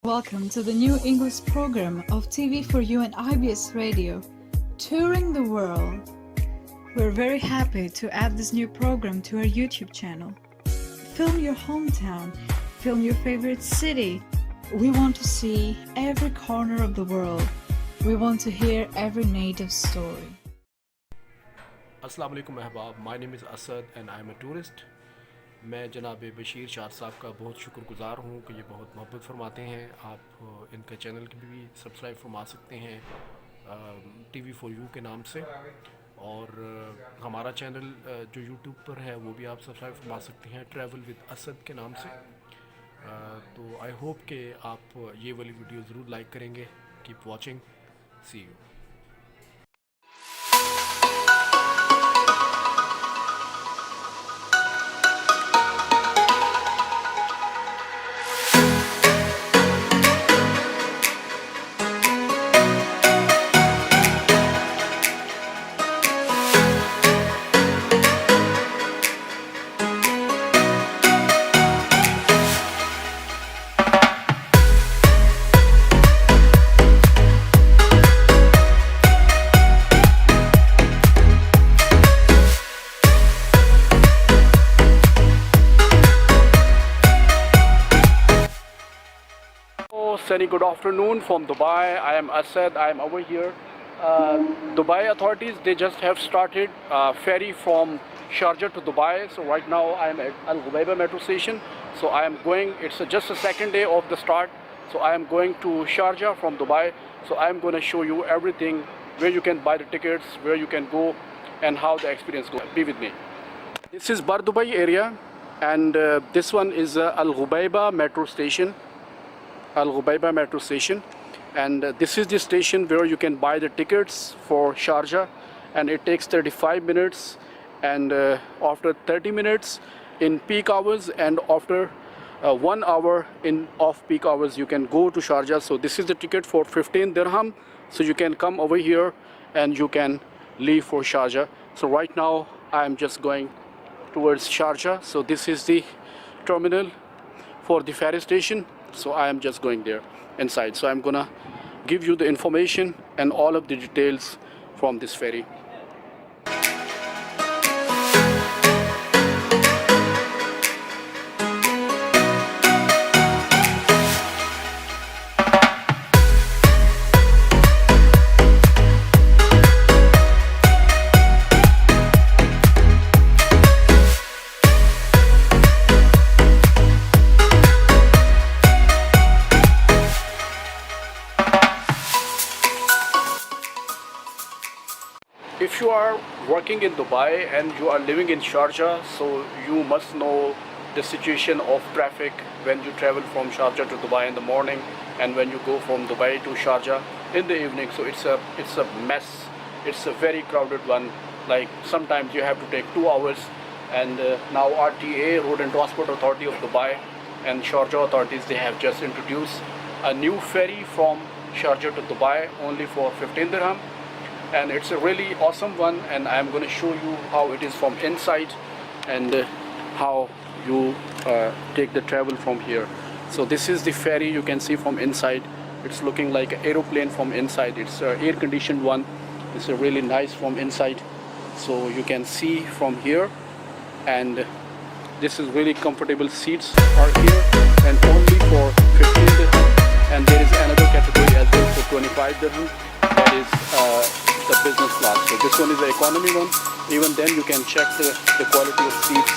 Welcome to the new English program of TV4U and IBS Radio, Touring the World. We're very happy to add this new program to our YouTube channel. Film your hometown, film your favorite city. We want to see every corner of the world. We want to hear every native story. अस्सलाम वालेकुम अहबाब, my name is Asad and I am a tourist. मैं जनाब बशीर शाद साहब का बहुत शुक्रगुज़ार हूँ कि ये बहुत मोहब्बत फरमाते हैं। आप इनके चैनल की भी सब्सक्राइब फरमा सकते हैं TV4U के नाम से, और हमारा चैनल जो यूट्यूब पर है वो भी आप सब्सक्राइब फरमा सकते हैं ट्रैवल विद असद के नाम से। तो आई होप कि आप ये वाली वीडियो ज़रूर लाइक करेंगे। Keep watching, see you. Sunny good afternoon from Dubai. I am Asad. I am over here. Dubai authorities, they just have started ferry from Sharjah to Dubai. So right now I am at Al Ghubaiba metro station. So I am going, it's just the second day of the start. So I am going to Sharjah from Dubai. So I am going to show you everything, where you can buy the tickets, where you can go, and how the experience goes. Be with me. This is Bar Dubai area, and this one is Al Ghubaiba metro station. Al Ghubaiba metro station, and this is the station where you can buy the tickets for Sharjah, and it takes 35 minutes, and after 30 minutes in peak hours, and after 1 hour in off-peak hours, you can go to Sharjah. So this is the ticket for 15 dirham, so you can come over here and you can leave for Sharjah. So right now I am just going towards Sharjah. So this is the terminal for the ferry station. So I am just going there inside. So I'm gonna give you the information and all of the details from this ferry. If you are working in Dubai and you are living in Sharjah, so you must know the situation of traffic when you travel from Sharjah to Dubai in the morning, and when you go from Dubai to Sharjah in the evening. So it's a mess. It's a very crowded one. Like sometimes you have to take 2 hours, and now RTA, Road and Transport Authority of Dubai, and Sharjah authorities, they have just introduced a new ferry from Sharjah to Dubai only for 15 dirham. And it's a really awesome one, and I'm going to show you how it is from inside, and how you take the travel from here. So this is the ferry. You can see from inside, it's looking like an aeroplane from inside. It's an air conditioned one. It's a really nice from inside, so you can see from here, and this is really comfortable seats are here, and only for 15 dirham. And there is another category as well for 25 dirham, that is the business class. So this one is the economy one. Even then you can check the quality of seats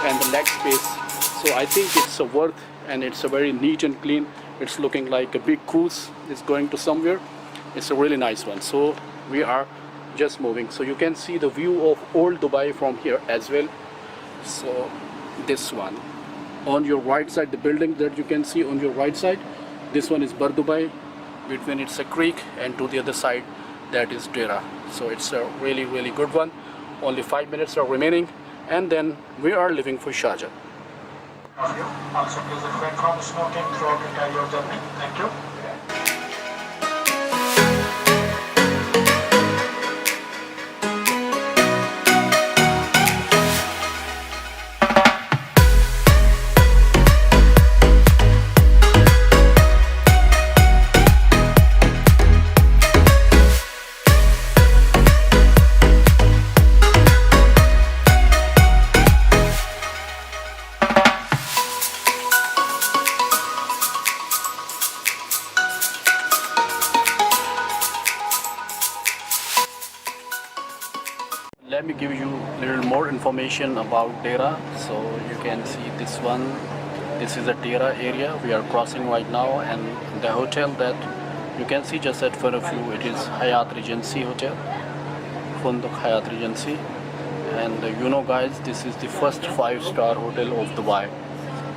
and the leg space. So I think it's a worth, and it's a very neat and clean. It's looking like a big cruise is going to somewhere. It's a really nice one. So we are just moving. So you can see the view of old Dubai from here as well. So this one on your right side, the building that you can see on your right side, this one is Bar Dubai. Between it's a creek, and to the other side that is Dera. So it's a really good one. Only 5 minutes are remaining, and then we are leaving for Sharjah. Also, please refrain from smoking throughout the entire journey. Thank you. let me give you a little more information about Dera. So you can see this one. This is the Dera area we are crossing right now, and the hotel that you can see just at front of you, it is Hyatt Regency Hotel, Funduk Hyatt Regency. And you know guys, this is the first 5-star hotel of Dubai.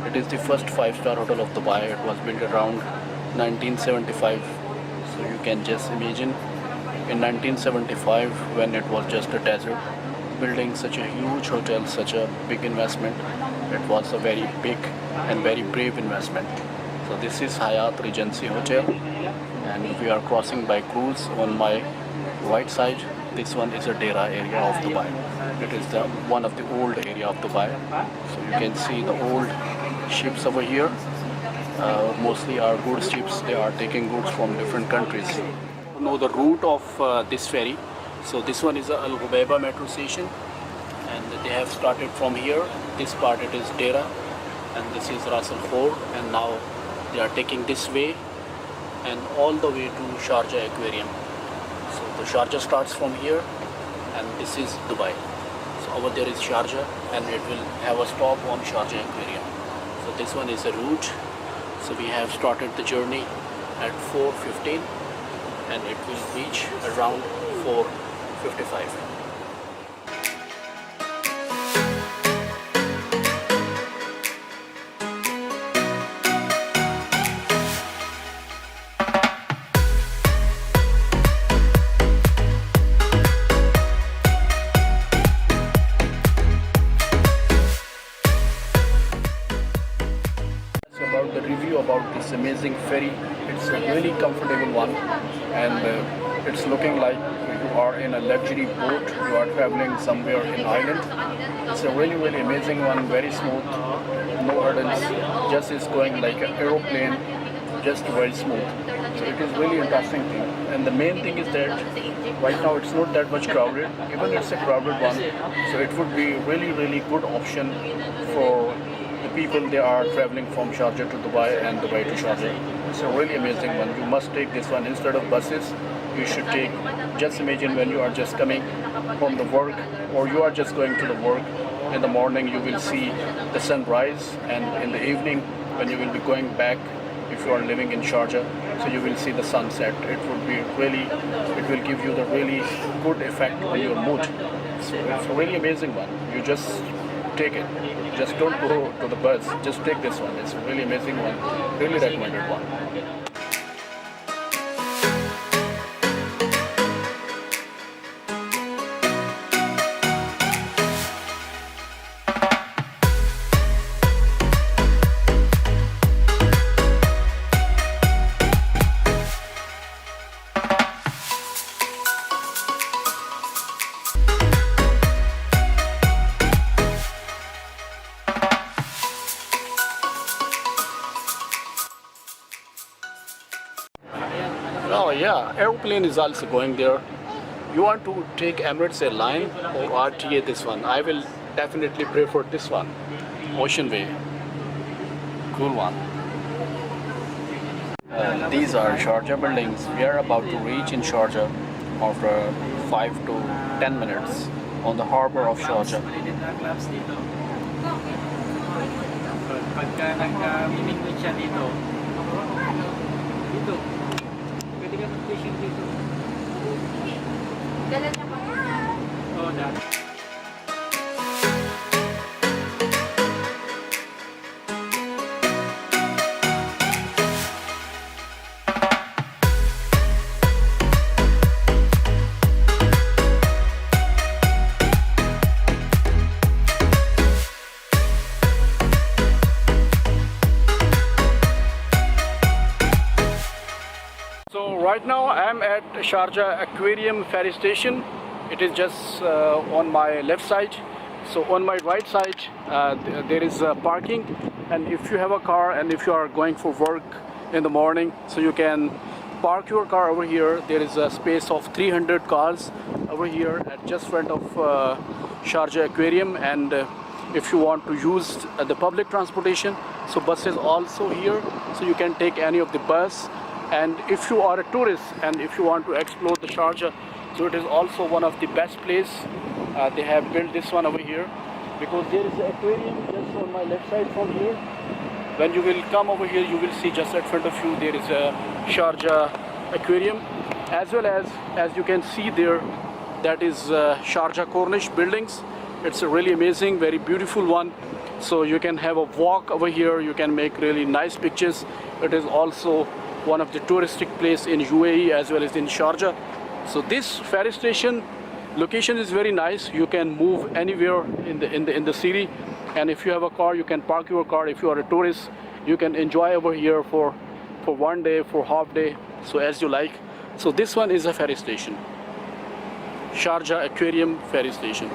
It is the first 5-star hotel of Dubai. It was built around 1975. So you can just imagine in 1975 when it was just a desert, building such a huge hotel, such a big investment. It was a very big and very brave investment. So this is Hyatt Regency Hotel, and we are crossing by cruise. On my right side, this one is a Dera area of Dubai. It is the one of the old area of Dubai. So you can see the old ships over here. Mostly are goods ships. They are taking goods from different countries. You know the route of this ferry. So this one is Al Ghubaiba metro station, and they have started from here. This part it is Dera, and this is Ras Al Khor, and now they are taking this way and all the way to Sharjah Aquarium. So the Sharjah starts from here, and this is Dubai. So over there is Sharjah, and it will have a stop on Sharjah Aquarium. So this one is a route. So we have started the journey at 4:15, and it will reach around 4:55. About the review about this amazing ferry, it's a really comfortable one, and it's looking like you are in a luxury boat. You are traveling somewhere in Ireland. It's a really amazing one, very smooth, no hurdles, just is going like an aeroplane, just very smooth. So it is really interesting thing, and the main thing is that right now it's not that much crowded. Even it's a crowded one, so it would be really good option for the people. They are traveling from Sharjah to Dubai and Dubai to Sharjah. It's a really amazing one. You must take this one instead of buses. You should take, just imagine when you are just coming from the work, or you are just going to the work in the morning, you will see the sunrise, and in the evening when you will be going back, if you are living in Sharjah, so you will see the sunset. It would be really, it will give you the really good effect on your mood. So it's a really amazing one. You just take it. Just don't go to the bus. Just take this one. It's a really amazing one. Really recommended one. Oh yeah, aeroplane is also going there. You want to take Emirates airline or RTA this one? I will definitely prefer this one, Ocean Way. Cool one. These are Sharjah buildings. We are about to reach in Sharjah after 5 to 10 minutes on the harbor of Sharjah. Pagka nag-mimingwit siya dito, pwede ka mag-fishing dito. Dala niya pa yan. Oo, dati. Right now I am at Sharjah Aquarium ferry station. It is just on my left side. So on my right side there is parking, and if you have a car and if you are going for work in the morning, so you can park your car over here. There is a space of 300 cars over here at just front of Sharjah Aquarium. And if you want to use the public transportation, so buses also here, so you can take any of the bus. And if you are a tourist and if you want to explore the Sharjah, so it is also one of the best place they have built this one over here, because there is an aquarium just on my left side from here. When you will come over here, you will see just at front of you there is a Sharjah aquarium, as well as you can see there, that is Sharjah Cornish buildings. It's a really amazing, very beautiful one. So you can have a walk over here, you can make really nice pictures. It is also one of the touristic place in UAE as well as in Sharjah. So this ferry station location is very nice. You can move anywhere in the city, and if you have a car, you can park your car. If you are a tourist, you can enjoy over here for one day, for half day, so as you like. So this one is a ferry station, Sharjah Aquarium ferry station.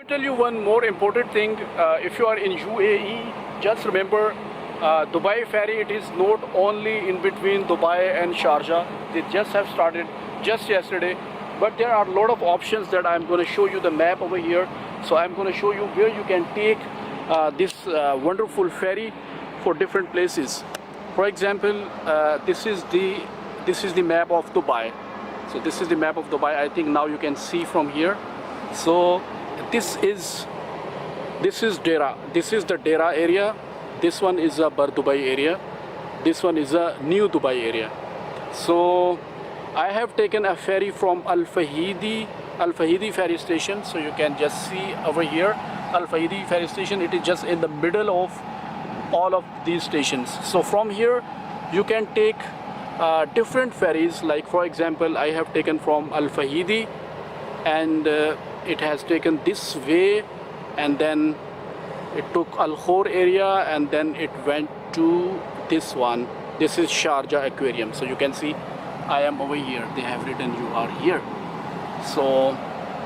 Tell you one more important thing. If you are in UAE, just remember Dubai ferry, it is not only in between Dubai and Sharjah. They just have started just yesterday, but there are a lot of options that I'm going to show you the map over here. So I'm going to show you where you can take this wonderful ferry for different places. For example, this is the map of Dubai. So this is the map of Dubai. I think now you can see from here. So this is Dera. This is the Dera area. This one is a Bar Dubai area. This one is a New Dubai area. So I have taken a ferry from Al Fahidi ferry station. So you can just see over here Al Fahidi ferry station. It is just in the middle of all of these stations. So from here you can take different ferries. Like for example, I have taken from Al Fahidi, and it has taken this way, and then it took Al Khor area, and then it went to this one. This is Sharjah Aquarium. So you can see I am over here. They have written you are here. So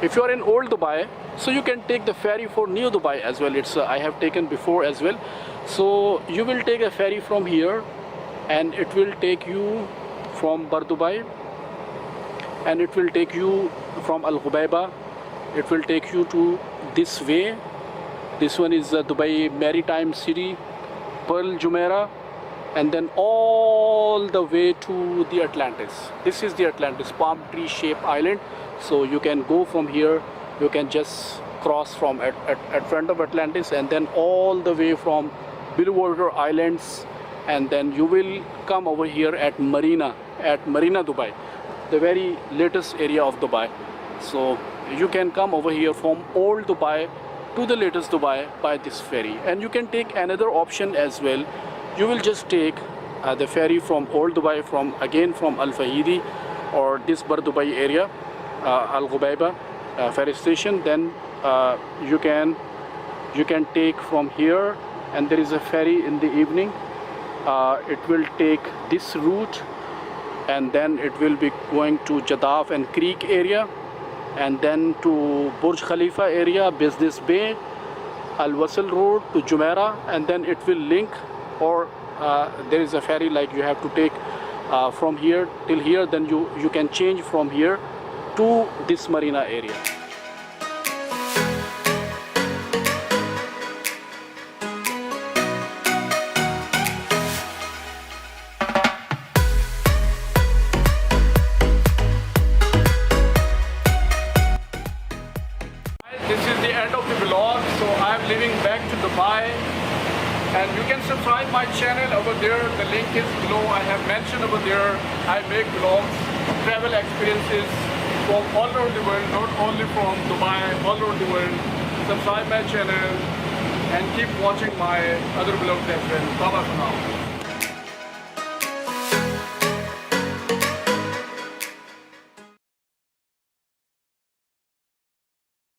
if you are in Old Dubai, so you can take the ferry for New Dubai as well. It's I have taken before as well. So you will take a ferry from here, and it will take you from Bar Dubai, and it will take you from Al Ghubaiba. It will take you to this way. This one is Dubai Maritime City, Pearl Jumeirah, and then all the way to the Atlantis. This is the Atlantis, palm tree shaped island. So you can go from here, you can just cross from at front of Atlantis, and then all the way from Billwater Islands, and then you will come over here at Marina Dubai, the very latest area of Dubai. So you can come over here from Old Dubai to the latest Dubai by this ferry. And you can take another option as well. You will just take the ferry from Old Dubai, from Al Fahidi or this Bar Dubai area, Al Ghubaiba ferry station. Then you can take from here, and there is a ferry in the evening. It will take this route, and then it will be going to Jadaf and Creek area, and then to Burj Khalifa area, Business Bay, Al Wasl Road to Jumeirah, and then it will link, or there is a ferry like you have to take from here till here, then you can change from here to this marina area. This is the end of the vlog, so I'm leaving back to Dubai, and you can subscribe my channel over there. The link is below. I have mentioned over there I make vlogs, travel experiences from all over the world, not only from Dubai, all over the world. Subscribe my channel and keep watching my other vlogs as well. Bye bye for now.